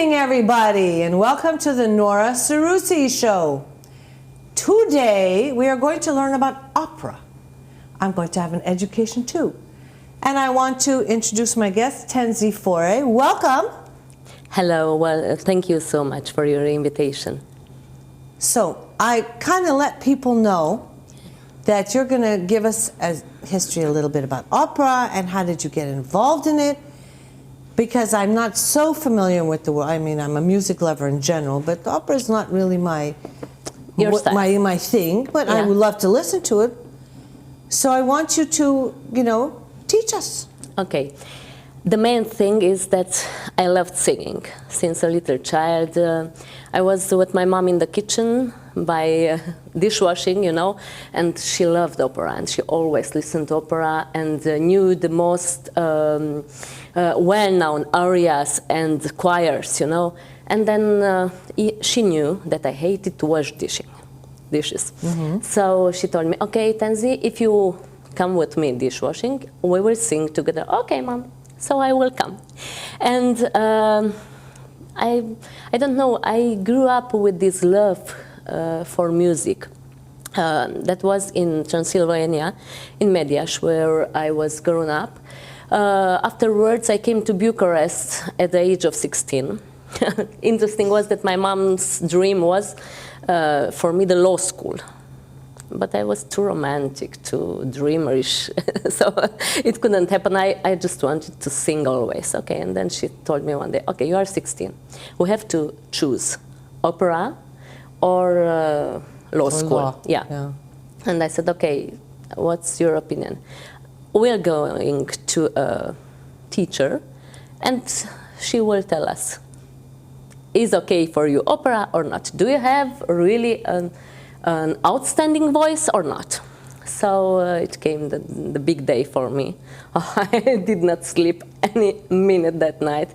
evening, everybody, and welcome to the Nora Seroussi Show. Today, we are going to learn about opera. I'm going to have an education, too. And I want to introduce my guest, Hortenzia Forray. Welcome. Hello. Well, thank you so much for your invitation. So, I kind of let people know that you're going to give us a history a little bit about opera and how did you get involved in it. Because I'm not so familiar with the world. I mean, I'm a music lover in general, but opera is not really my thing. But yeah. I would love to listen to it. So I want you to, teach us. Okay. The main thing is that I loved singing since a little child. I was with my mom in the kitchen by dishwashing, and she loved opera, and she always listened to opera and knew the most well-known arias and choirs, And then she knew that I hated to wash dishes. Mm-hmm. So she told me, okay, Hortenzia, if you come with me dishwashing, we will sing together. Okay, Mom. So I will come. And I don't know, I grew up with this love for music. That was in Transylvania, in Mediaș, where I was grown up. Afterwards, I came to Bucharest at the age of 16. Interesting was that my mom's dream was for me the law school. But I was too romantic, too dreamerish, so it couldn't happen. I just wanted to sing always. Okay, and then she told me one day, okay, you are 16. We have to choose opera or law school. Law. Yeah. And I said, okay, what's your opinion? We're going to a teacher, and she will tell us, is okay for you opera or not? Do you have really an outstanding voice or not? So it came the big day for me. I did not sleep any minute that night.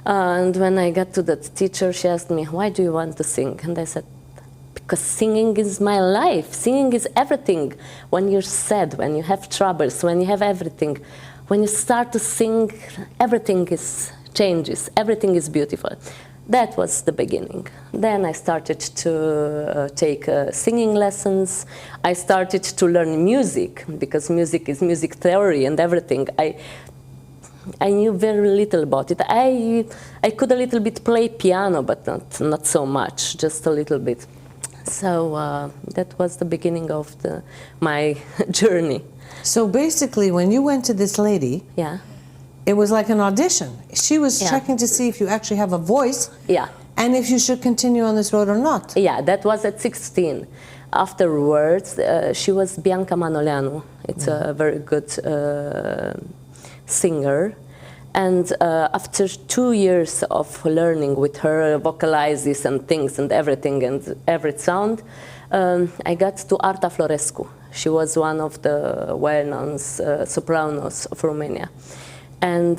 And when I got to that teacher, she asked me, why do you want to sing? And I said, because singing is my life. Singing is everything. When you're sad, when you have troubles, when you have everything, when you start to sing, everything changes, everything is beautiful. That was the beginning. Then I started to take singing lessons. I started to learn music, because music is music theory and everything. I knew very little about it. I could a little bit play piano, but not so much, just a little bit. So that was the beginning of my journey. So basically, when you went to this lady, yeah, it was like an audition. She was checking to see if you actually have a voice, and if you should continue on this road or not. Yeah, that was at 16. Afterwards, she was Bianca Manoleanu. It's a very good singer. And after 2 years of learning with her vocalizes and things and everything and every sound, I got to Arta Florescu. She was one of the well-known sopranos of Romania. And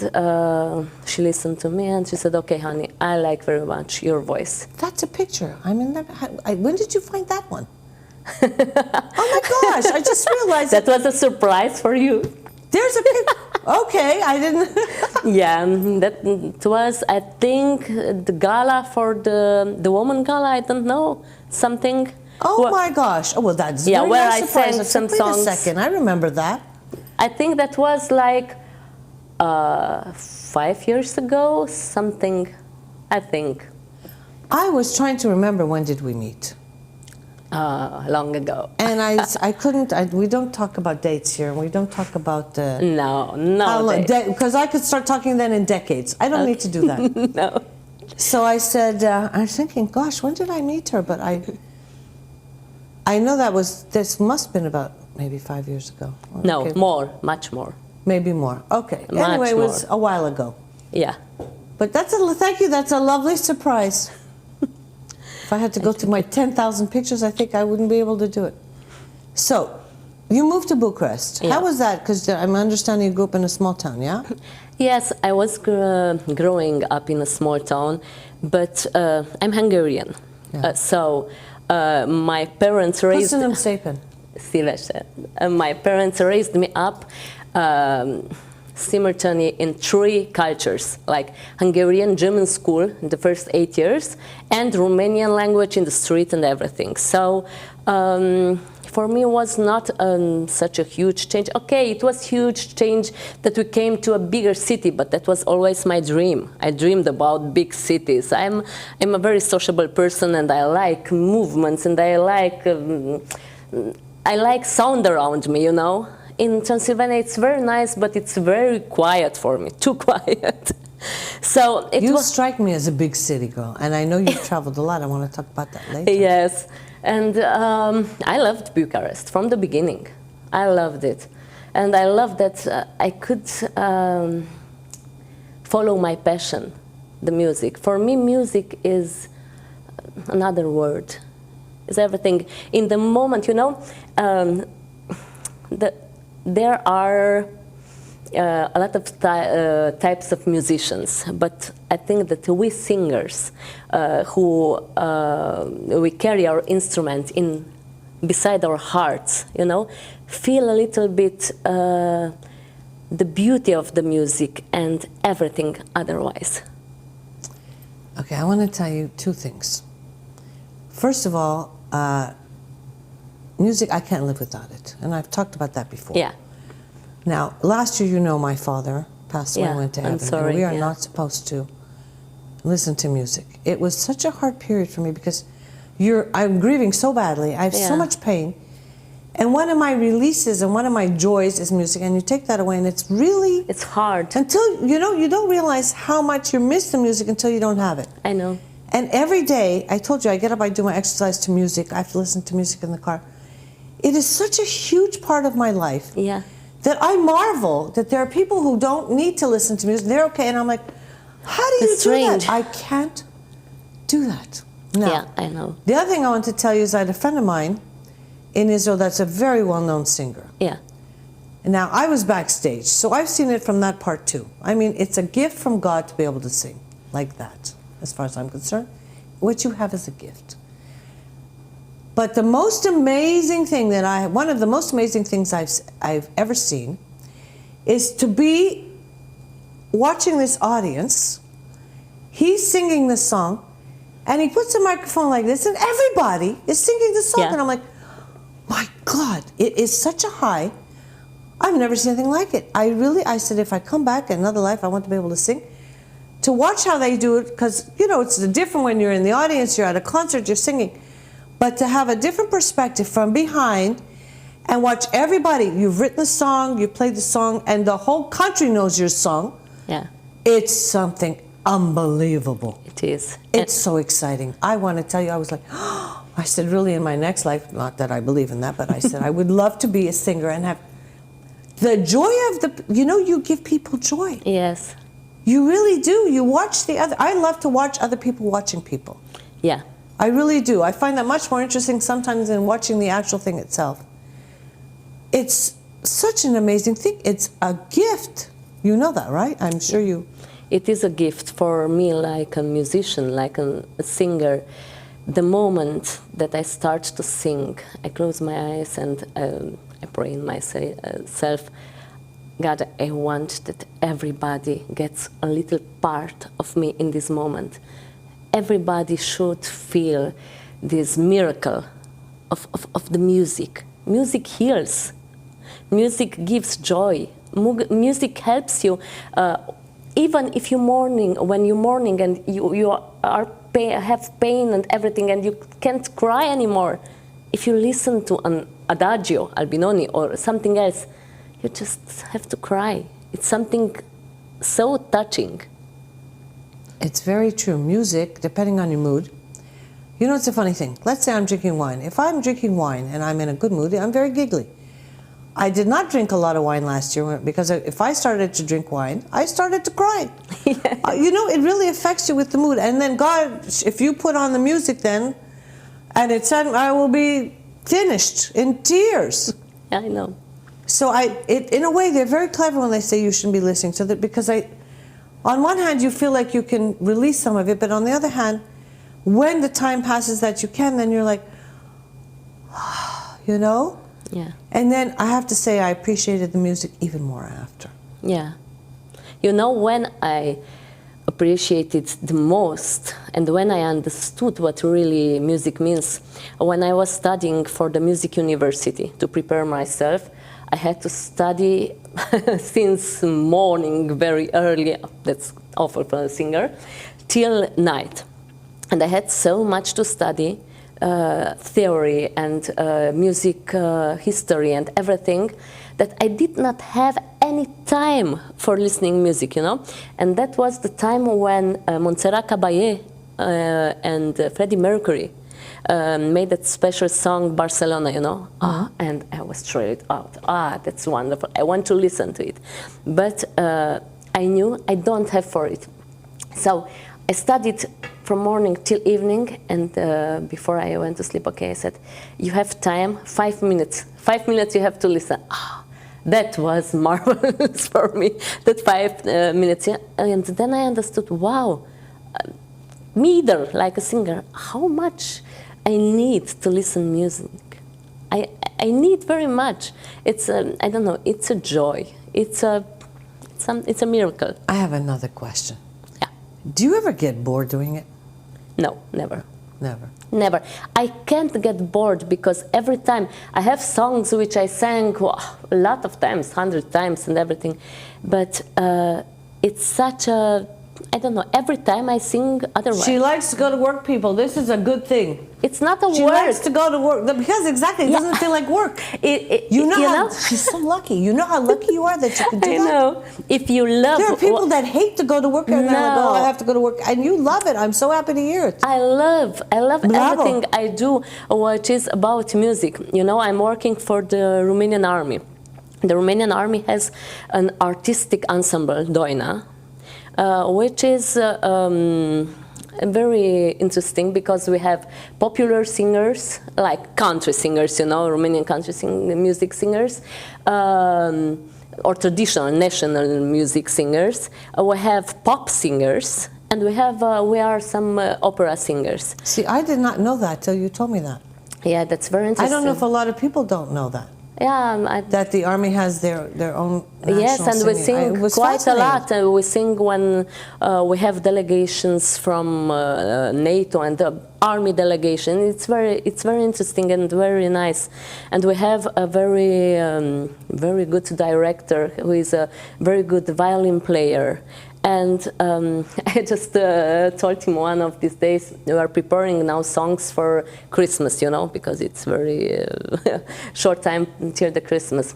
she listened to me and she said, okay, honey, I like very much your voice. That's a picture. I mean, when did you find that one? Oh my gosh, I just realized. That was a surprise for you. There's a picture. Okay, I didn't. Yeah, that was, I think, the gala for the woman gala, I don't know, something. Oh my gosh. Oh, well, that's very where nice I surprise. sang some songs. Wait a second, I remember that. I think that was like 5 years ago, something, I think. I was trying to remember, when did we meet? Long ago. And I couldn't, we don't talk about dates here, we don't talk about... No. Because I could start talking then in decades. I don't need to do that. No. So I said, I was thinking, gosh, when did I meet her? But I know this must have been about maybe 5 years ago. No, more, much more. Maybe more. Okay. Much anyway, it was more. a while ago. Yeah. But thank you. That's a lovely surprise. If I had to go to my 10,000 pictures, I think I wouldn't be able to do it. So, you moved to Bucharest. Yeah. How was that? Because I'm understanding you grew up in a small town, yeah? Yes, I was growing up in a small town, but I'm Hungarian. Yeah. So my parents raised... Köszönöm szépen. My parents raised me up simultaneously in 3 cultures, like Hungarian, German school in the first 8 years, and Romanian language in the street and everything. So for me, it was not such a huge change. Okay, it was huge change that we came to a bigger city, but that was always my dream. I dreamed about big cities. I'm a very sociable person, and I like movements, and I like sound around me, you know. In Transylvania, it's very nice, but it's very quiet for me, too quiet. So you strike me as a big city girl, and I know you've traveled a lot. I want to talk about that later. Yes, and I loved Bucharest from the beginning. I loved it, and I loved that I could follow my passion, the music. For me, music is another word. It's everything. In the moment, you know, there are a lot of types of musicians, but I think that we singers who we carry our instrument in beside our hearts, you know, feel a little bit the beauty of the music and everything otherwise. Okay, I want to tell you 2 things. First of all, music, I can't live without it, and I've talked about that before. Yeah. Now, last year, you know, my father passed away, went to heaven. I'm sorry. And we are not supposed to listen to music. It was such a hard period for me because I'm grieving so badly. I have so much pain. And one of my releases and one of my joys is music, and you take that away, and it's hard. Until, you know, you don't realize how much you miss the music until you don't have it. I know. And every day, I told you, I get up, I do my exercise to music. I have to listen to music in the car. It is such a huge part of my life. Yeah. That I marvel that there are people who don't need to listen to music. They're okay, and I'm like, how do you do that? I can't do that. No. Yeah, I know. The other thing I want to tell you is I had a friend of mine in Israel that's a very well-known singer. Yeah. And now, I was backstage, so I've seen it from that part too. I mean, it's a gift from God to be able to sing like that, as far as I'm concerned. What you have is a gift. But the most amazing thing one of the most amazing things I've ever seen is to be watching this audience. He's singing this song, and he puts a microphone like this, and everybody is singing the song. Yeah. And I'm like, my God, it is such a high. I've never seen anything like it. I said, if I come back in another life, I want to be able to sing. To watch how they do it, because, you know, it's different when you're in the audience, you're at a concert, you're singing. But to have a different perspective from behind and watch everybody, you've written the song, you played the song, and the whole country knows your song. Yeah. It's something unbelievable. It is. It's so exciting. I want to tell you, I was like, oh, I said, really, in my next life, not that I believe in that, but I said, I would love to be a singer and have the joy of you know, you give people joy. Yes. You really do. You watch I love to watch other people watching people. Yeah. I really do. I find that much more interesting sometimes than watching the actual thing itself. It's such an amazing thing. It's a gift. You know that, right? I'm sure you... It is a gift for me, like a musician, like a singer. The moment that I start to sing, I close my eyes and I pray in myself, God, I want that everybody gets a little part of me in this moment. Everybody should feel this miracle of the music. Music heals. Music gives joy. Music helps you. Even if you're mourning, when you're mourning and you have pain and everything and you can't cry anymore, if you listen to an adagio, Albinoni, or something else, you just have to cry. It's something so touching. It's very true. Music, depending on your mood. You know, it's a funny thing. Let's say I'm drinking wine. If I'm drinking wine and I'm in a good mood, I'm very giggly. I did not drink a lot of wine last year because if I started to drink wine, I started to cry. Yeah. You know, it really affects you with the mood. And then God, if you put on the music then, and it said, I will be finished in tears. I know. So in a way, they're very clever when they say you shouldn't be listening to that, because on one hand, you feel like you can release some of it, but on the other hand, when the time passes that you can, then you're like, you know? Yeah. And then I have to say I appreciated the music even more after. Yeah. You know, when I appreciated the most and when I understood what really music means, when I was studying for the music university to prepare myself, I had to study since morning very early, that's awful for a singer, till night. And I had so much to study, theory and music history and everything, that I did not have any time for listening music, you know. And that was the time when Montserrat Caballé and Freddie Mercury made that special song Barcelona, you know. And I was straight out. That's wonderful. I want to listen to it. But I knew I don't have for it. So I studied from morning till evening, and before I went to sleep, okay, I said, you have time, 5 minutes. 5 minutes you have to listen. That was marvelous for me, that 5 minutes. Yeah. And then I understood, wow, me either, like a singer, how much I need to listen music. I need very much. It's I don't know, it's a joy. It's a miracle. I have another question. Yeah. Do you ever get bored doing it? No, never. Never. Never. I can't get bored because every time I have songs which I sang a lot of times, 100 times and everything, but it's such a, I don't know, every time I sing otherwise. She likes to go to work, people. This is a good thing. It's not a She work. likes to go to work because exactly, it doesn't feel like work. You know, she's so lucky. You know how lucky you are that you can do that? I know. If you love... There are people that hate to go to work and they're like, oh, I have to go to work. And you love it. I'm so happy to hear it. I love Bravo. everything I do, which is about music. You know, I'm working for the Romanian army. The Romanian army has an artistic ensemble, Doina, which is very interesting because we have popular singers, like country singers, you know, Romanian country music singers, or traditional national music singers. We have pop singers, and we are some opera singers. See, I did not know that till you told me that. Yeah, that's very interesting. I don't know if a lot of people don't know that. Yeah, that the army has their own national yes, and we singing. sing quite a lot. And we sing when we have delegations from NATO and the army delegation. It's very interesting and very nice. And we have a very good director who is a very good violin player. And I just told him one of these days, we are preparing now songs for Christmas, you know, because it's very short time until the Christmas.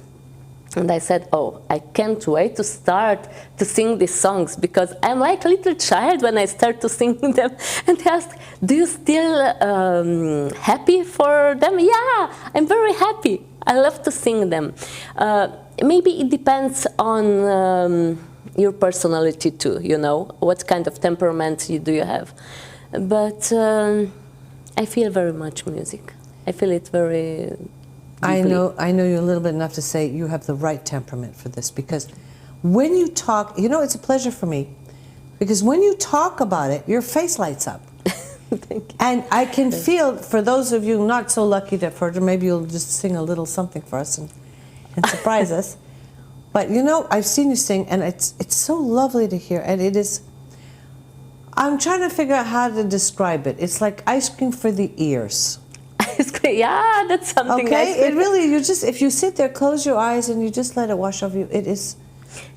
And I said, oh, I can't wait to start to sing these songs because I'm like a little child when I start to sing them. And he asked, do you still happy for them? Yeah, I'm very happy. I love to sing them. Maybe it depends on your personality too, you know, what kind of temperament do you have. But I feel very much music. I feel it very deeply. I know you a little bit enough to say you have the right temperament for this, because when you talk, you know, it's a pleasure for me, because when you talk about it, your face lights up. Thank you. And I can feel, for those of you not so lucky to have, maybe you'll just sing a little something for us and surprise us. But you know, I've seen you sing, and it's so lovely to hear, and it is. I'm trying to figure out how to describe it. It's like ice cream for the ears. Ice cream, yeah, that's something. Okay, it really, you just, if you sit there, close your eyes, and you just let it wash over you. It is.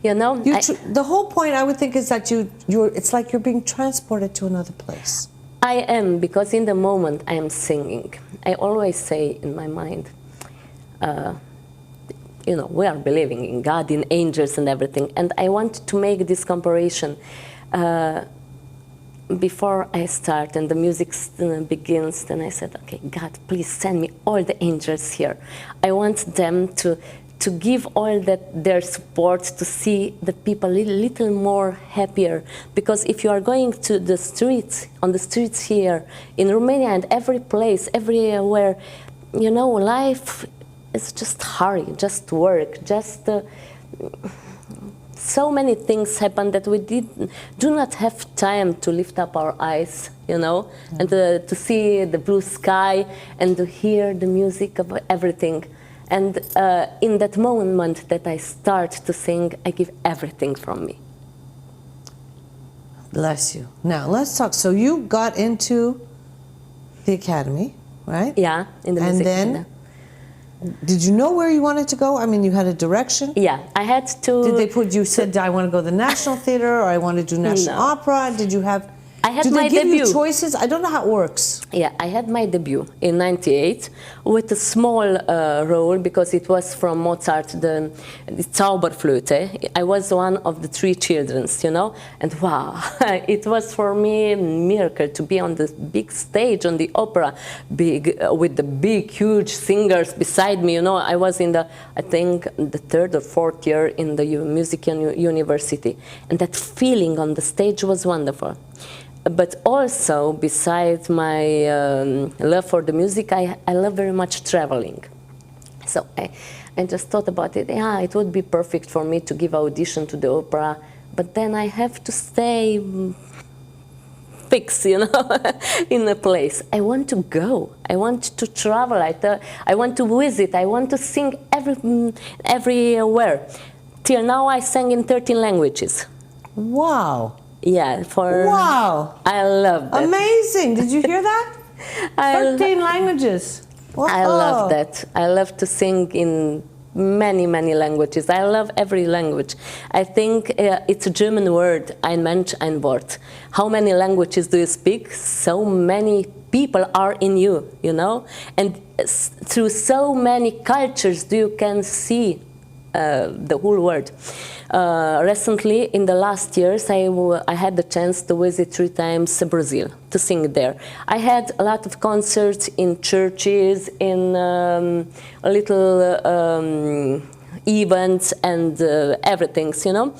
You know, the whole point, I would think, is that you're. It's like you're being transported to another place. I am, because in the moment I am singing, I always say in my mind. You know, we are believing in God, in angels and everything. And I want to make this comparison. Before I start and the music begins, then I said, okay, God, please send me all the angels here. I want them to give all their support, to see the people a little more happier. Because if you are going to the streets, on the streets here, in Romania and every place, everywhere, you know, life it's just hurry, just work, just so many things happen that we do not have time to lift up our eyes, you know, and to see the blue sky and to hear the music of everything. And in that moment that I start to sing, I give everything from me. Bless you. Now, let's talk. So you got into the academy, right? Yeah, in the And music. then, did you know where you wanted to go? I mean, you had a direction? Yeah, I had to... Did they put, you said, I want to go to the National Theatre, or I want to do National No. Opera? Did you have... I had Did my they give debut. you choices? I don't know how it works. Yeah, I had my debut in '98 with a small role because it was from Mozart, the Zauberflöte. I was one of the 3 children, you know, and wow, it was for me a miracle to be on the big stage, on the opera, with the big, huge singers beside me. You know, I was in the, I think, the 3rd or 4th year in the music university, and that feeling on the stage was wonderful. But also, besides my love for the music, I love very much traveling. So I just thought about it. Yeah, it would be perfect for me to give audition to the opera, but then I have to stay fixed, you know, in a place. I want to go. I want to travel. I want to visit. I want to sing everywhere. Till now, I sang in 13 languages. Wow. Yeah, Wow. I love that. Amazing. Did you hear that? 13 languages. Wow. I love that. I love to sing in many, many languages. I love every language. I think it's a German word, ein Mensch, ein Wort. How many languages do you speak? So many people are in you, you know? And through so many cultures you can see the whole world. Recently, in the last years, I had the chance to visit 3 times Brazil, to sing there. I had a lot of concerts in churches, in little events and everything, you know.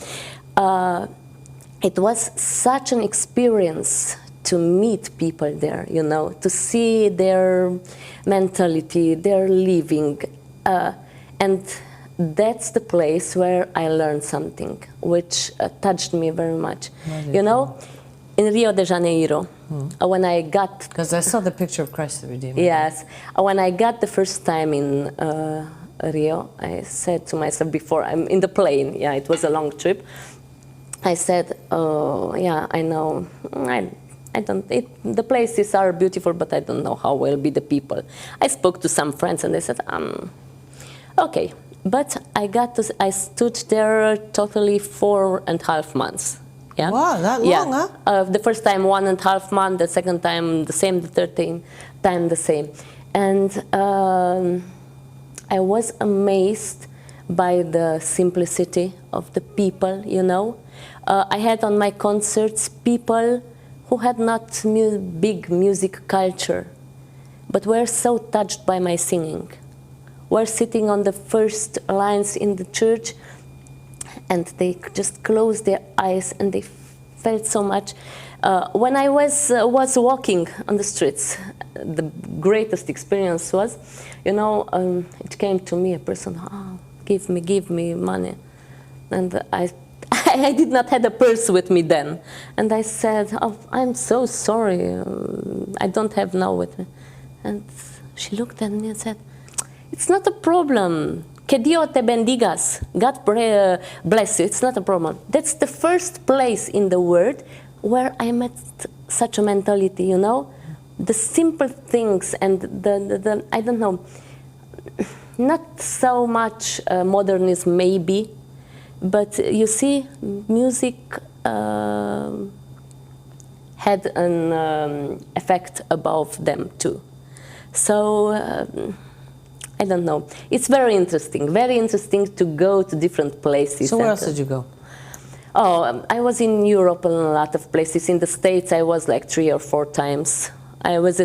It was such an experience to meet people there, you know, to see their mentality, their living, and that's the place where I learned something, which touched me very much. You know, in Rio de Janeiro, when I got... Because I saw the picture of Christ the Redeemer. Yes. When I got the first time in Rio, I said to myself before, I'm in the plane, yeah, it was a long trip, I said, oh, yeah, I know, the places are beautiful, but I don't know how will be the people. I spoke to some friends and they said, okay. But I stood there totally 4.5 months. Yeah? Wow, that long, huh? The first time 1.5 months, the second time the same, the third time the same. And I was amazed by the simplicity of the people, you know. I had on my concerts people who had not big music culture, but were so touched by my singing. Were sitting on the first lines in the church, and they just closed their eyes and they felt so much. When I was walking on the streets, the greatest experience was, you know, it came to me a person, oh, give me money, and I did not have a purse with me then, and I said, oh, I'm so sorry, I don't have now with me, and she looked at me and said, it's not a problem. Que Dios te bendigas. God bless you. It's not a problem. That's the first place in the world where I met such a mentality, you know? The simple things and the I don't know, not so much modernism maybe, but you see, music had an effect above them too. So, I don't know. It's very interesting to go to different places. So where else did you go? Oh, I was in Europe and a lot of places. In the States, I was like 3 or 4 times. I was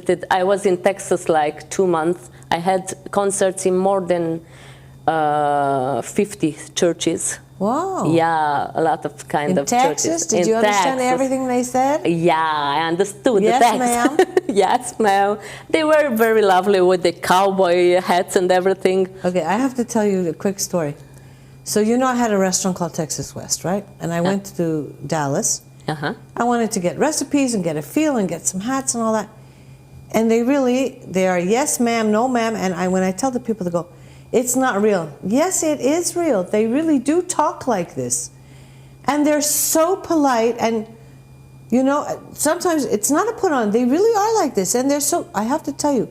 in Texas like 2 months. I had concerts in more than 50 churches. Wow. Yeah, a lot of kind of Texas? churches. Did you understand everything they said? Yeah, I understood yes, the text. Ma'am. Yes, ma'am. They were very lovely with the cowboy hats and everything. Okay, I have to tell you a quick story. So you know I had a restaurant called Texas West, right? And I went to Dallas. Uh-huh. I wanted to get recipes and get a feel and get some hats and all that. And they are yes ma'am, no ma'am. And when I tell the people, they go, it's not real. Yes, it is real. They really do talk like this. And they're so polite. And You know, sometimes it's not a put on. They really are like this. And they're so, I have to tell you,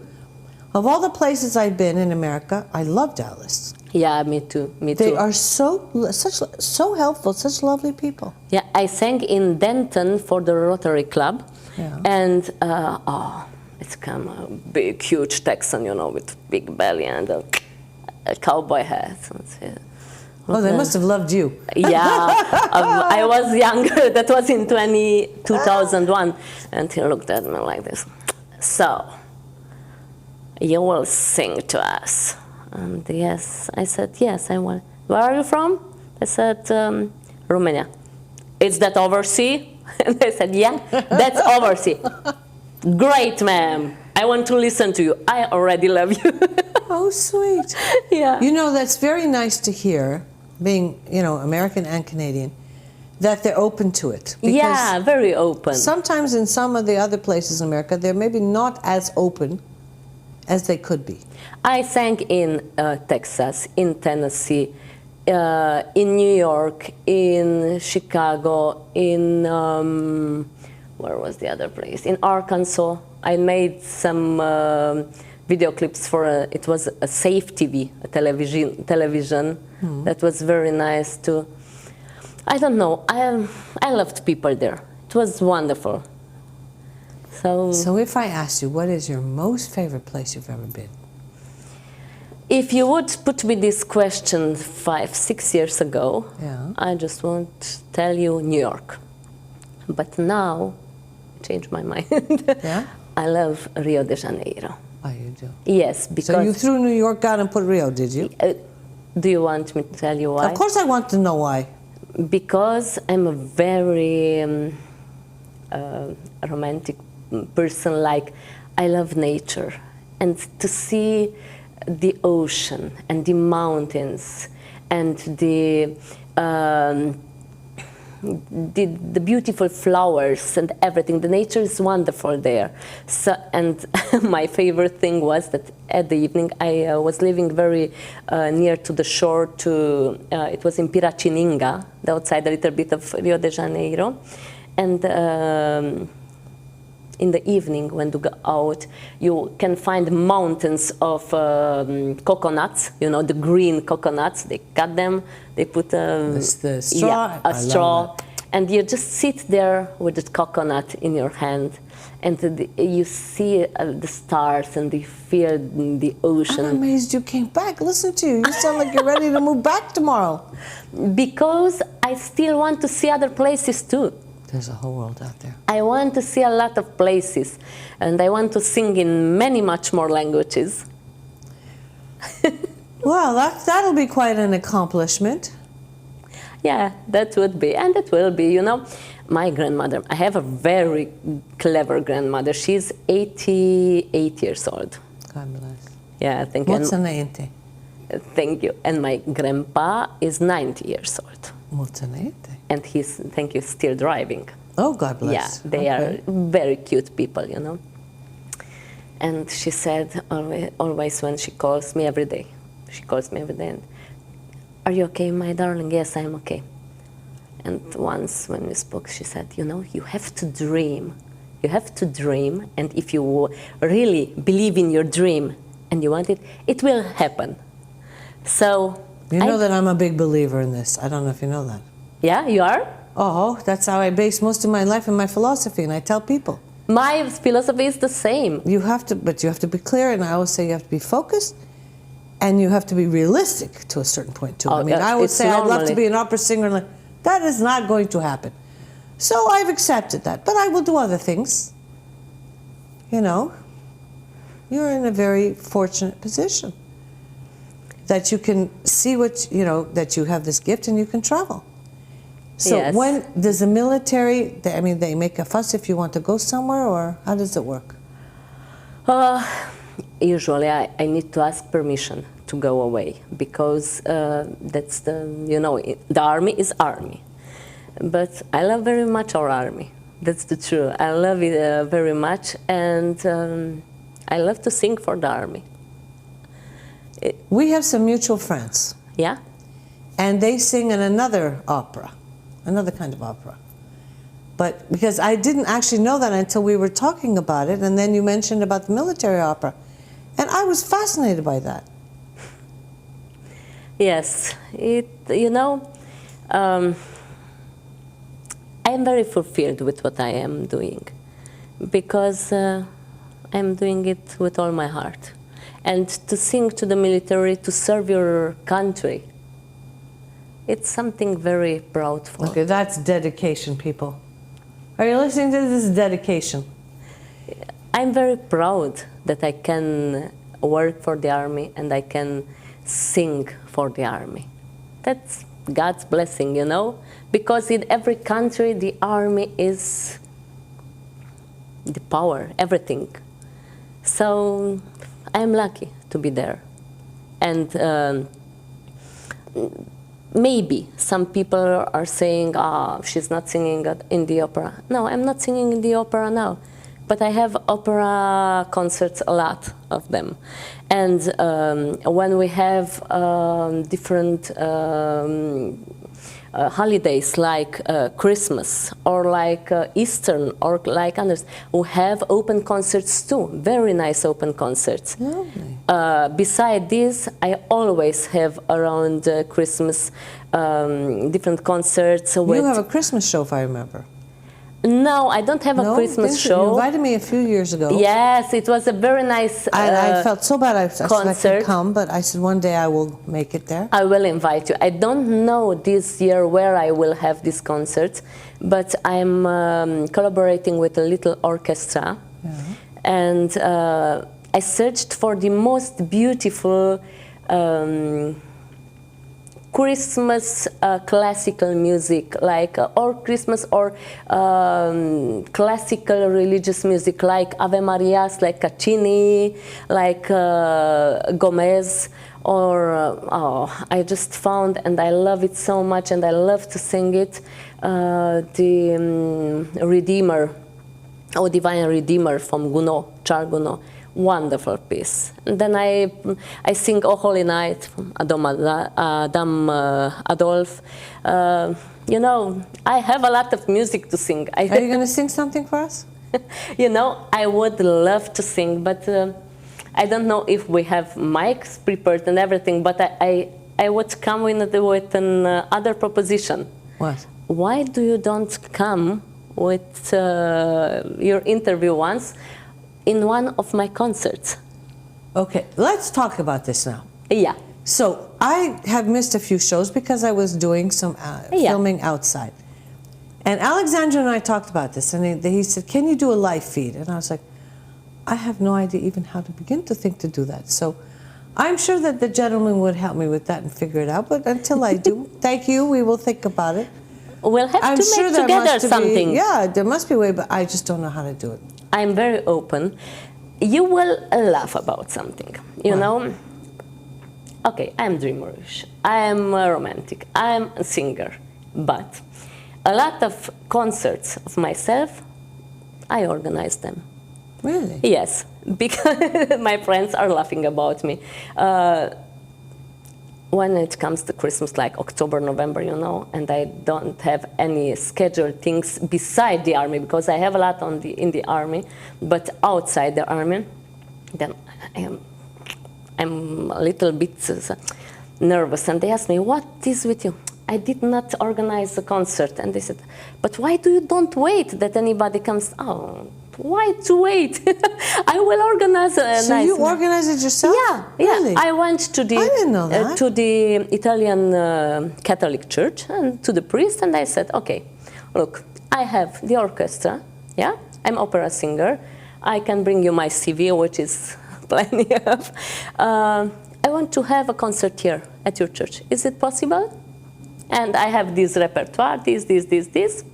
of all the places I've been in America, I love Dallas. Yeah, me too. Me too. They are so helpful, such lovely people. Yeah, I sang in Denton for the Rotary Club, Yeah. and it's come a big, huge Texan, you know, with big belly and a cowboy hat. Oh, they must have loved you. Yeah, I was younger. That was in 2001, and he looked at me like this. So, you will sing to us. And yes, I said, yes, I will. Where are you from? I said, Romania. Is that overseas? And I said, yeah, that's overseas. Great, ma'am. I want to listen to you. I already love you. Oh, sweet. Yeah. You know, that's very nice to hear, being, you know, American and Canadian, that they're open to it. Yeah, very open. Sometimes in some of the other places in America, they're maybe not as open as they could be. I sang in Texas, in Tennessee, in New York, in Chicago, in, where was the other place? In Arkansas. I made some video clips for, it was a Safe TV, a television. That was very nice too. I don't know, I loved people there. It was wonderful. So if I asked you, what is your most favorite place you've ever been? if you would put me this question 5-6 years ago, Yeah. I just want to tell you New York. But now, I changed my mind. Yeah? I love Rio de Janeiro. Oh, you do? Yes, because... So you threw New York out and put Rio, did you? Do you want me to tell you why? Of course I want to know why. Because I'm a very romantic person. Like, I love nature, and to see the ocean and the mountains and the beautiful flowers and everything. The nature is wonderful there. So, and my favorite thing was that at the evening I was living very near to the shore. It was in Piratininga, outside a little bit of Rio de Janeiro, and in the evening when you go out, you can find mountains of coconuts. You know, the green coconuts. They cut them. They put The straw. yeah, a straw, and you just sit there with the coconut in your hand, and you see the stars and you feel the ocean. I'm amazed you came back. Listen to you. You sound like you're ready to move back tomorrow. Because I still want to see other places too. There's a whole world out there. I want to see a lot of places, and I want to sing in much more languages. Well, that'll be quite an accomplishment. Yeah, that would be, and it will be, you know. My grandmother, I have a very clever grandmother. She's 88 years old. God bless. Yeah, thank you. Molto niente. Thank you. And my grandpa is 90 years old. Molto niente. And he's, thank you, still driving. Oh, God bless. Yeah, they are very cute people, you know. And she said always when she calls me every day, and, "Are you okay, my darling?" "Yes, I'm okay." And once when we spoke, she said, "You know, you have to dream. You have to dream, and if you really believe in your dream and you want it, it will happen." So You know that I'm a big believer in this. I don't know if you know that. Yeah, you are? Oh, that's how I base most of my life and my philosophy, and I tell people. My philosophy is the same. You have to, but you have to be clear, and I always say you have to be focused, and you have to be realistic to a certain point too. Oh, I mean, I would it's say I'd love to normally- be an opera singer, and like, that is not going to happen. So I've accepted that, but I will do other things. You know, you're in a very fortunate position that you can see what, you know, that you have this gift and you can travel. So Yes. when does the military, I mean, they make a fuss if you want to go somewhere, or how does it work? Usually I need to ask permission to go away, because that's the, you know, the army is army. But I love very much our army. That's the truth. I love it very much, and I love to sing for the army. We have some mutual friends, Yeah? and they sing in another opera, another kind of opera. But because I didn't actually know that until we were talking about it, and then you mentioned about the military opera. And I was fascinated by that. Yes, I am very fulfilled with what I am doing, because I'm doing it with all my heart. And to sing to the military, to serve your country, it's something very proudful. Okay, that's dedication, people. Are you listening to this? This is dedication. I'm very proud that I can work for the army and I can sing for the army. That's God's blessing, because in every country the army is the power, everything. So I'm lucky to be there. And maybe some people are saying, she's not singing in the opera. No, I'm not singing in the opera now. But I have opera concerts, a lot of them. And when we have different holidays like Christmas or like Easter or like others, we have open concerts too, very nice open concerts. Lovely. Beside this, I always have around Christmas different concerts. You have a Christmas show, if I remember. No, I don't have a Christmas show. You invited me a few years ago. Yes, it was a very nice I felt so bad I said I could come, but I said one day I will make it there. I will invite you. I don't know this year where I will have this concert, but I'm collaborating with a little orchestra. Yeah. And I searched for the most beautiful Christmas classical music, like or Christmas or classical religious music, like Ave Marias, like Caccini, like Gomez, or I just found, and I love it so much, and I love to sing it, the Redeemer, Divine Redeemer from Gounod, Charles Gounod. Wonderful piece. And then I sing O Holy Night from Adam Adolphe. I have a lot of music to sing. Are you going to sing something for us? I would love to sing, but I don't know if we have mics prepared and everything, but I would come with an other proposition. What? Why do you don't come with your interview once in one of my concerts? Okay, let's talk about this now. Yeah. So I have missed a few shows because I was doing some filming outside. And Alexandra and I talked about this, and he said, can you do a live feed? And I was like, I have no idea even how to begin to think to do that. So I'm sure that the gentleman would help me with that and figure it out, but until I do, thank you, we will think about it. We'll have to make together something. There must be a way, but I just don't know how to do it. I'm very open. You will laugh about something, you know? Okay, I'm dreamerish, I'm romantic, I'm a singer, but a lot of concerts of myself, I organize them. Really? Yes, because my friends are laughing about me. When it comes to Christmas, like October, November, and I don't have any scheduled things beside the army, because I have a lot in the army, but outside the army, then I'm a little bit nervous. And they asked me, what is with you? I did not organize a concert. And they said, but why do you don't wait that anybody comes? Oh, why to wait? I will organize a So you organize it yourself? Yeah, really? I went to the I didn't know that. To the Italian Catholic Church and to the priest, and I said, okay, look, I have the orchestra, yeah, I'm opera singer, I can bring you my CV, which is plenty of. I want to have a concert here at your church. Is it possible? And I have this repertoire, this.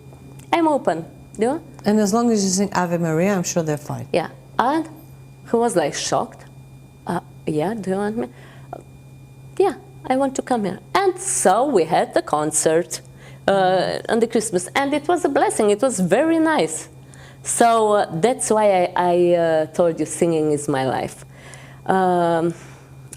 I'm open. Yeah? And as long as you sing Ave Maria, I'm sure they're fine. Yeah. And he was like shocked. Yeah, do you want me? Yeah, I want to come here. And so we had the concert on the Christmas. And it was a blessing. It was very nice. So that's why I told you singing is my life.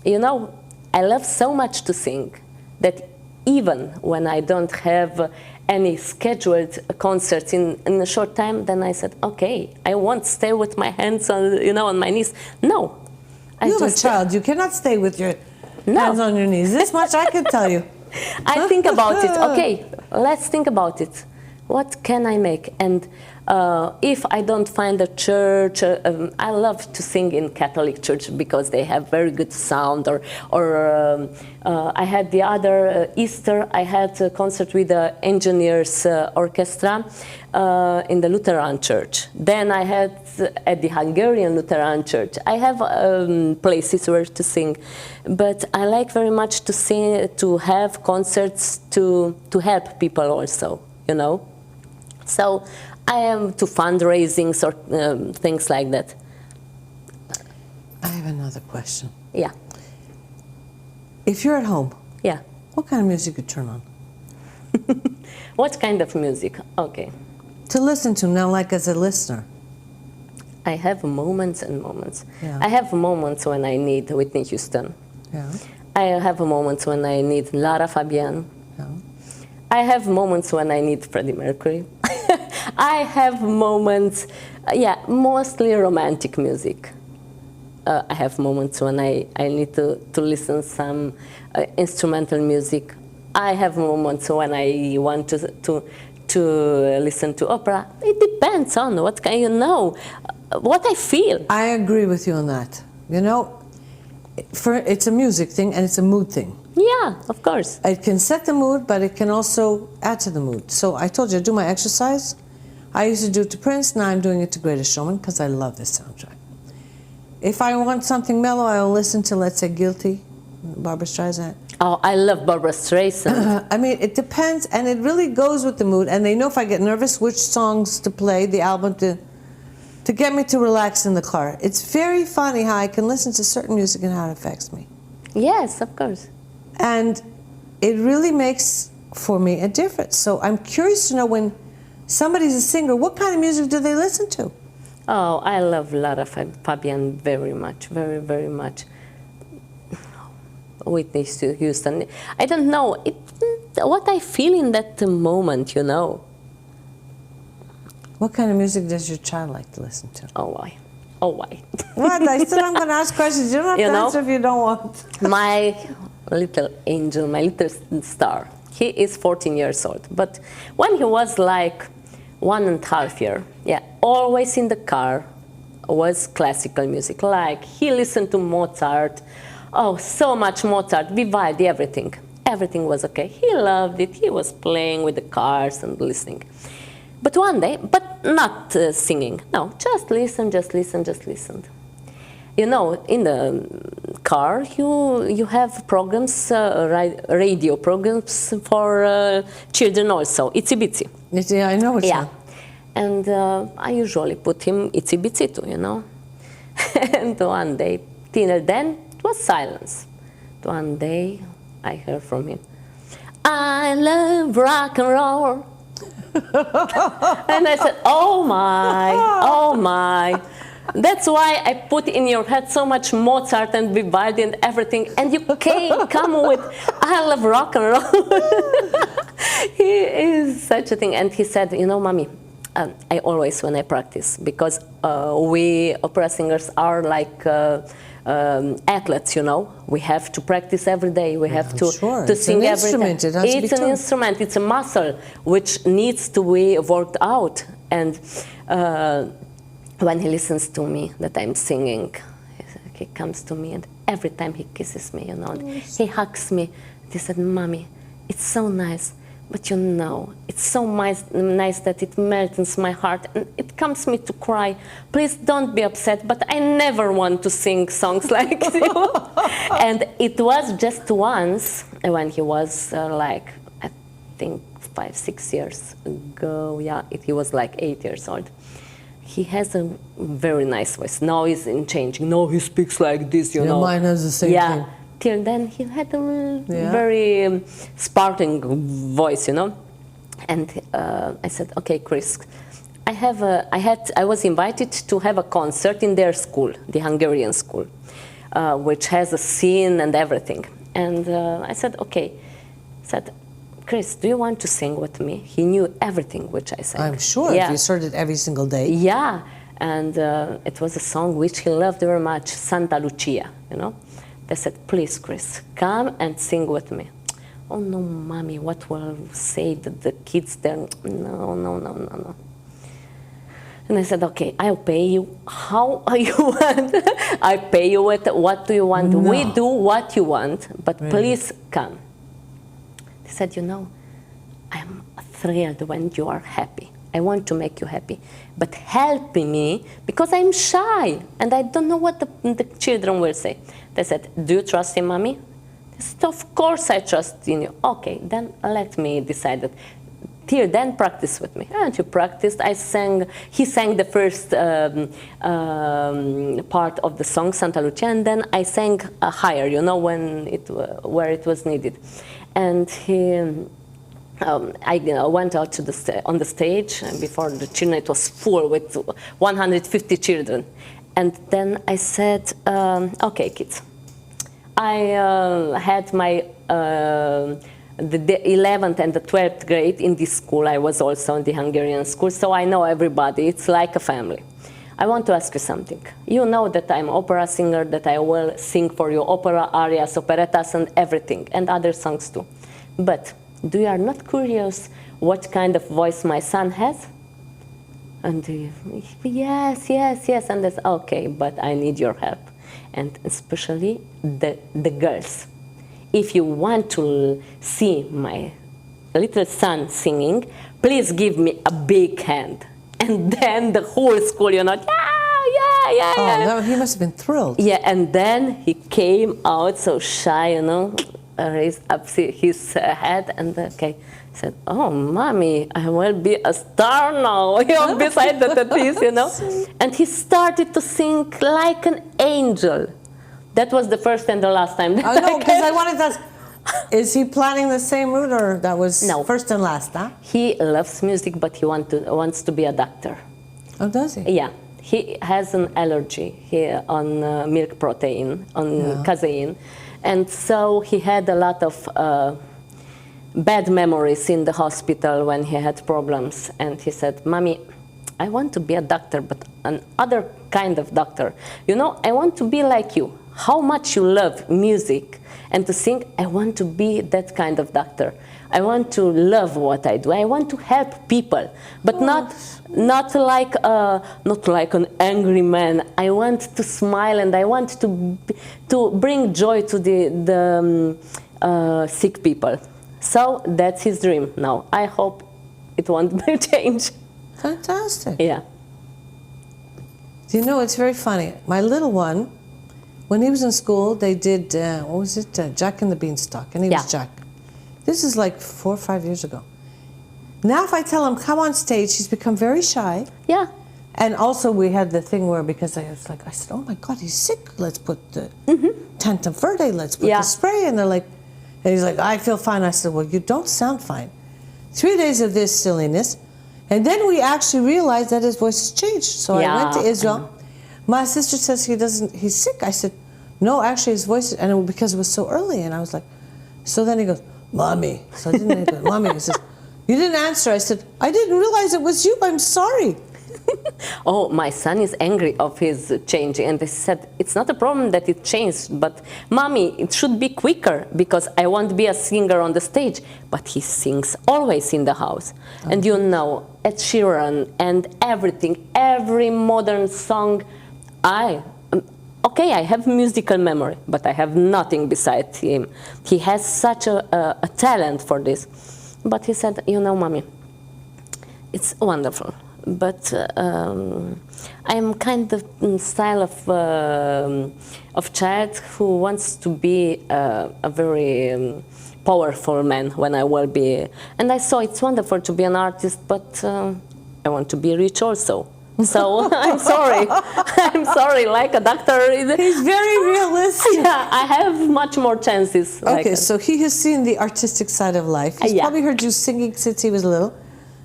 You know, I love so much to sing that even when I don't have any scheduled concerts in a short time, then I said, okay, I won't stay with my hands on, on my knees. No. You're a child. You cannot stay with your hands on your knees. This much I can tell you. I think about it. Okay, let's think about it. What can I make? And if I don't find a church, I love to sing in Catholic church because they have very good sound. Or I had the other Easter, I had a concert with the engineers orchestra in the Lutheran church. Then I had at the Hungarian Lutheran church. I have places where to sing, but I like very much to sing, to have concerts to help people also, So I am to fundraisings or things like that. I have another question. Yeah. If you're at home, yeah, what kind of music you turn on? What kind of music? Okay. To listen to now, like as a listener. I have moments and moments. Yeah. I have moments when I need Whitney Houston. Yeah. I have moments when I need Lara Fabian. Yeah. I have moments when I need Freddie Mercury. I have moments, mostly romantic music. I have moments when I need to listen some instrumental music. I have moments when I want to listen to opera. It depends on what what I feel. I agree with you on that. It's a music thing and it's a mood thing. Yeah, of course. It can set the mood, but it can also add to the mood. So I told you, I do my exercise. I used to do it to Prince, now I'm doing it to Greatest Showman because I love this soundtrack. If I want something mellow, I'll listen to, let's say, Guilty, Barbra Streisand. Oh, I love Barbra Streisand. I mean, it depends, and it really goes with the mood. And they know if I get nervous, which songs to play, the album to get me to relax in the car. It's very funny how I can listen to certain music and how it affects me. Yes, of course. And it really makes, for me, a difference. So I'm curious to know when somebody's a singer, what kind of music do they listen to? Oh, I love Lara Fabian very much, very, very much. Whitney Houston. I don't know what I feel in that moment, What kind of music does your child like to listen to? Oh, why? Oh, why? What? I said I'm going to ask questions. You don't have to answer if you don't want. My little angel, my little star, he is 14 years old. But when he was like 1.5 years, always in the car was classical music. Like he listened to Mozart. Oh, so much Mozart, Vivaldi, everything. Everything was okay. He loved it. He was playing with the cars and listening. But one day, but not singing. No, just listen, just listen, just listen. In the car, you have programs, radio programs for children also. Itsy Bitsy. Yeah, I know what you And I usually put him Itsy Bitsy too, And one day, till then, it was silence. One day, I heard from him, I love rock and roll. And I said, oh my. That's why I put in your head so much Mozart and Vivaldi and everything, and you come with, I love rock and roll. He is such a thing. And he said, Mommy, I always, when I practice, because we opera singers are like athletes, we have to practice every day. We have to sing every day. It's an instrument. It's a muscle which needs to be worked out. And when he listens to me that I'm singing, he comes to me, and every time he kisses me, and he hugs me. He said, Mommy, it's so nice. But it's so nice that it melts my heart, and it comes me to cry. Please don't be upset, but I never want to sing songs like you. And it was just once, when he was I think 5-6 years ago, he was like 8 years old. He has a very nice voice. Now he's changing. Now he speaks like this, Mine has the same thing. Till then, he had a very sparkling voice, And I said, okay, Chris, I was invited to have a concert in their school, the Hungarian school, which has a scene and everything. And I said, okay. Chris, do you want to sing with me? He knew everything which I sang. I'm sure if you heard it every single day. Yeah, and it was a song which he loved very much, Santa Lucia, you know. They said, please, Chris, come and sing with me. Oh no, mommy, what will say the kids there? No. And I said, okay, I'll pay you. How you want? I pay you with what do you want? No. We do what you want, but Really? please come. They said, you know, I'm thrilled when you are happy. I want to make you happy. But help me, because I'm shy, and I don't know what the children will say. They said, do you trust in mommy? I said, of course I trust in you. Okay, then let me decide that. Till then, practice with me. And you practiced. He sang the first part of the song, Santa Lucia, and then I sang higher, you know, where it was needed. And I went out to on the stage, and before the children, it was full with 150 children. And then I said, okay, kids, I had my the 11th and the 12th grade in this school. I was also in the Hungarian school, so I know everybody. It's like a family. I want to ask you something. You know that I'm opera singer, that I will sing for you opera arias, operettas, and everything, and other songs too. But do you are not curious what kind of voice my son has? And yes. And that's okay, but I need your help, and especially the girls. If you want to see my little son singing, please give me a big hand. And then the whole school, you know, yeah. Oh, he must have been thrilled. Yeah, and then he came out so shy, you know, raised up his head and said, oh, mommy, I will be a star now. Beside that piece, you know. And he started to sing like an angel. That was the first and the last time. Oh, no, because I wanted to ask, is he planning the same route, or that was first and last, huh? He loves music, but he wants to be a doctor. Oh, does he? Yeah. He has an allergy on milk protein, on casein. And so he had a lot of bad memories in the hospital when he had problems. And he said, Mommy, I want to be a doctor, but another kind of doctor. You know, I want to be like you. How much you love music and to sing, I want to be that kind of doctor. I want to love what I do. I want to help people, but not like an angry man. I want to smile, and I want to bring joy to the sick people. So that's his dream now. I hope it won't change. Fantastic. Yeah. Do you know, it's very funny. My little one, when he was in school, they did, Jack and the Beanstalk, and he was Jack. This is like 4 or 5 years ago. Now if I tell him, come on stage, he's become very shy. Yeah. And also we had the thing where, because I said, oh my God, he's sick. Let's put the Tantum Verde, let's put the spray. And and he's like, I feel fine. I said, well, you don't sound fine. 3 days of this silliness. And then we actually realized that his voice has changed. So I went to Israel. My sister says he's sick. I said, no, actually his voice, because it was so early. And I was like, so then he goes, Mommy. So I didn't go, Mommy. He says, you didn't answer. I said, I didn't realize it was you. I'm sorry. Oh, my son is angry of his change. And they said, it's not a problem that it changed, but Mommy, it should be quicker because I want to be a singer on the stage. But he sings always in the house. Oh. And you know, Ed Sheeran and everything, every modern song, I have musical memory, but I have nothing besides him. He has such a talent for this. But he said, you know, Mommy, it's wonderful, but I'm kind of style of child who wants to be a very powerful man when I will be. And I saw it's wonderful to be an artist, but I want to be rich also. So I'm sorry. I'm sorry, like a doctor. He's very realistic. Yeah, I have much more chances. Okay, so he has seen the artistic side of life. He's probably heard you singing since he was little.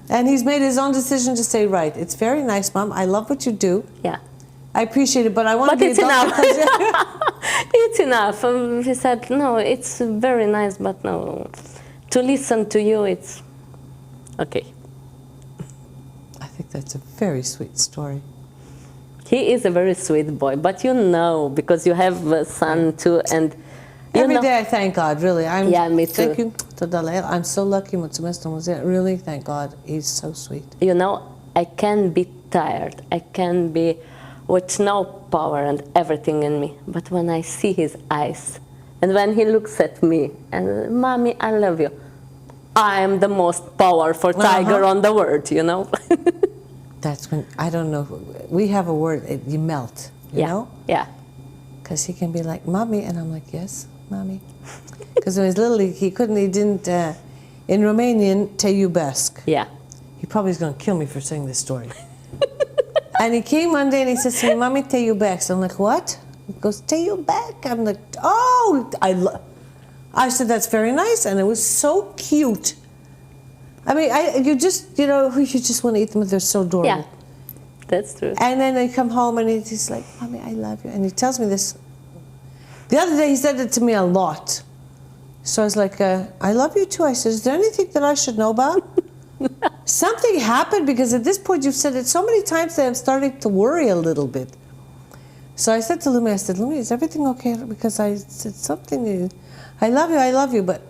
And he's made his own decision to say, right, it's very nice, Mom. I love what you do. Yeah. I appreciate it, but I want to be it's enough. It's enough. He said, no, it's very nice, but no. to listen to you, it's okay. I think that's a very sweet story. He is a very sweet boy, but you know, because you have a son too, and Every day I thank God, really. Yeah, me too. Thank you. I'm so lucky. Really, thank God. He's so sweet. You know, I can be tired. I can be with no power and everything in me. But when I see his eyes, and when he looks at me, and Mommy, I love you, I am the most powerful tiger on the world, you know? That's when, I don't know, we have a word, you melt, you know? Yeah. Because he can be like, Mommy, and I'm like, yes, Mommy. Because when he was little, he didn't, in Romanian, te iubesc. Yeah. He probably is going to kill me for saying this story. And he came one day and he says to me, Mommy, te iubesc. I'm like, what? He goes, te iubesc. I'm like, oh, I said, that's very nice. And it was so cute. I mean, you just want to eat them. They're so adorable. Yeah, that's true. And then they come home and he's like, Mommy, I love you. And he tells me this. The other day he said it to me a lot. So I was like, I love you too. I said, is there anything that I should know about? Something happened, because at this point you've said it so many times that I'm starting to worry a little bit. So I said to Lumi, Lumi, is everything okay? Because I said something, I love you. But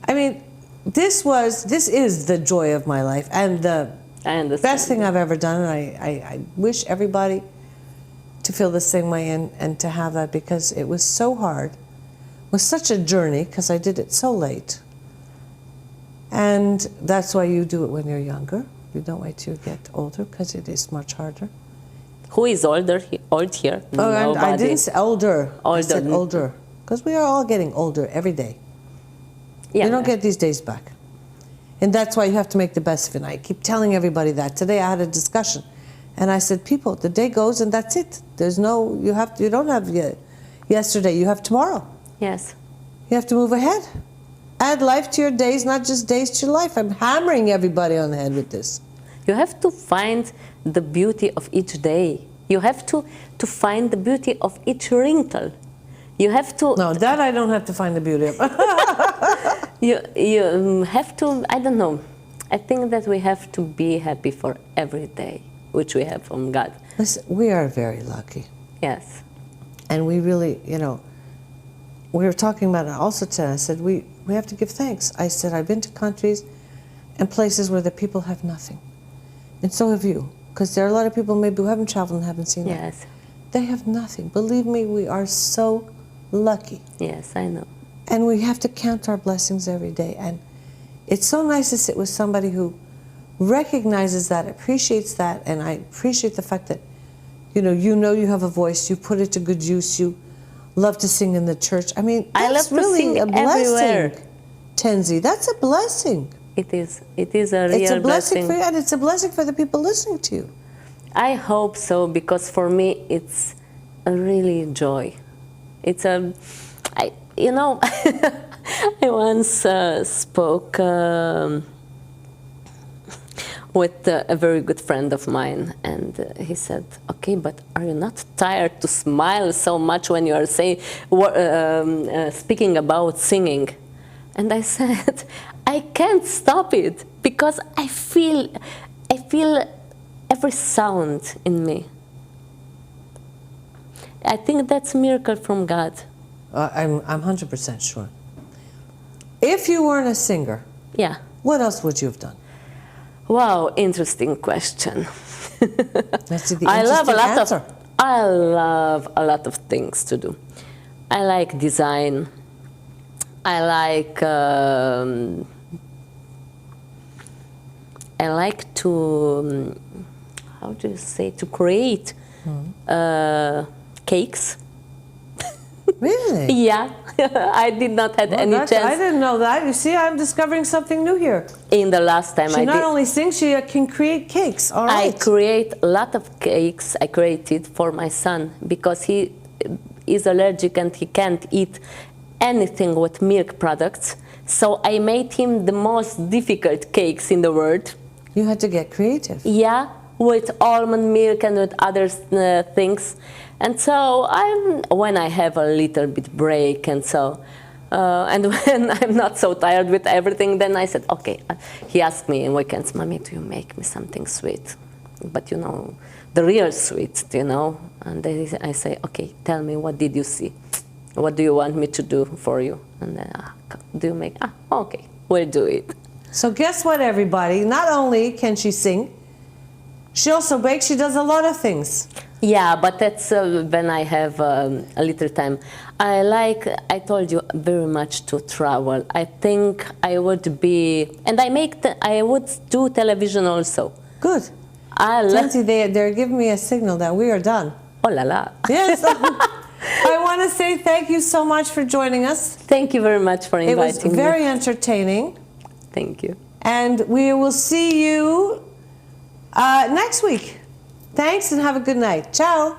I mean, this is the joy of my life and the best thing I've ever done. And I wish everybody to feel the same way and to have that, because it was so hard. It was such a journey, because I did it so late. And that's why you do it when you're younger. You don't wait till you get older, because it is much harder. Who is old here? Oh, and I didn't say older. Older. I said older. Because we are all getting older every day. Yeah. You don't get these days back. And that's why you have to make the best of it. And I keep telling everybody that. Today I had a discussion. And I said, people, the day goes and that's it. There's no, you don't have yesterday, you have tomorrow. Yes. You have to move ahead. Add life to your days, not just days to your life. I'm hammering everybody on the head with this. You have to find the beauty of each day. You have to find the beauty of each wrinkle. You have to... No, that I don't have to find the beauty of. You have to, I don't know. I think that we have to be happy for every day, which we have from God. Listen, we are very lucky. Yes. And we really, we were talking about it also today. I said, we have to give thanks. I said, I've been to countries and places where the people have nothing. And so have you. Because there are a lot of people maybe who haven't traveled and haven't seen that. Yes. They have nothing. Believe me, we are so lucky. Yes, I know. And we have to count our blessings every day. And it's so nice to sit with somebody who recognizes that, appreciates that, and I appreciate the fact that, you have a voice, you put it to good use, you love to sing in the church. I mean, I that's love to really sing a blessing, everywhere. Tenzi. That's a blessing. It is a real It's a blessing blessing. for you, and it's a blessing for the people listening to you. I hope so, because for me it's a really joy. It's I once spoke with a very good friend of mine, and he said, okay, but are you not tired to smile so much when you are speaking about singing? And I said, I can't stop it, because I feel every sound in me. I think that's a miracle from God. I'm 100% sure. If you weren't a singer, Yeah. what else would you have done? Wow, interesting question. Let's see the I love answer. I love a lot of things to do. I like design. I like to, how do you say, to create cakes. Really? Yeah, I did not have any chance. I didn't know that. You see, I'm discovering something new here. In the last time She I not did. only sings, she can create cakes. All right. I create a lot of cakes. I created for my son because he is allergic and he can't eat anything with milk products. So I made him the most difficult cakes in the world. You had to get creative. Yeah, with almond milk and with other things. And so when I have a little bit break, and so And when I'm not so tired with everything, then I said, okay. He asked me in weekends, Mommy, do you make me something sweet? But you know, the real sweet, you know. And I say, okay, tell me, what did you see? What do you want me to do for you? And then, do you make, okay, we'll do it. So guess what, everybody? Not only can she sing, she also bakes. She does a lot of things. Yeah, but that's when I have a little time. I told you, very much to travel. I think I would be, and I would do television also. Good. Lindsay, they're giving me a signal that we are done. Oh la la. Yes. I want to say thank you so much for joining us. Thank you very much for inviting me. It was very entertaining. Thank you. And we will see you next week. Thanks and have a good night. Ciao.